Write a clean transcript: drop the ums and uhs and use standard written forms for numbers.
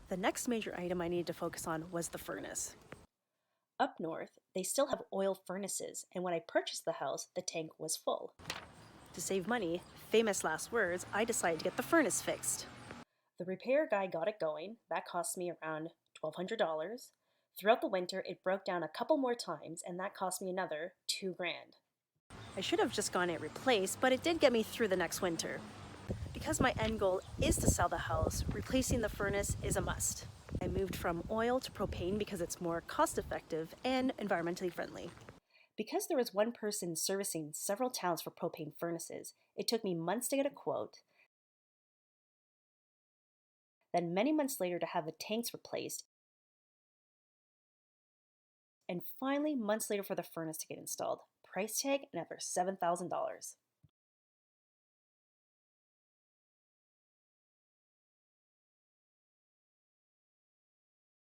The next major item I needed to focus on was the furnace. Up north, they still have oil furnaces, and when I purchased the house, the tank was full. To save money, famous last words, I decided to get the furnace fixed. The repair guy got it going. That cost me around $1,200. Throughout the winter, it broke down a couple more times, and that cost me another $2,000. I should have just gone it replaced, but it did get me through the next winter. Because my end goal is to sell the house, replacing the furnace is a must. I moved from oil to propane because it's more cost-effective and environmentally friendly. Because there was one person servicing several towns for propane furnaces, it took me months to get a quote, then many months later to have the tanks replaced, and finally months later for the furnace to get installed. Price tag another $7,000.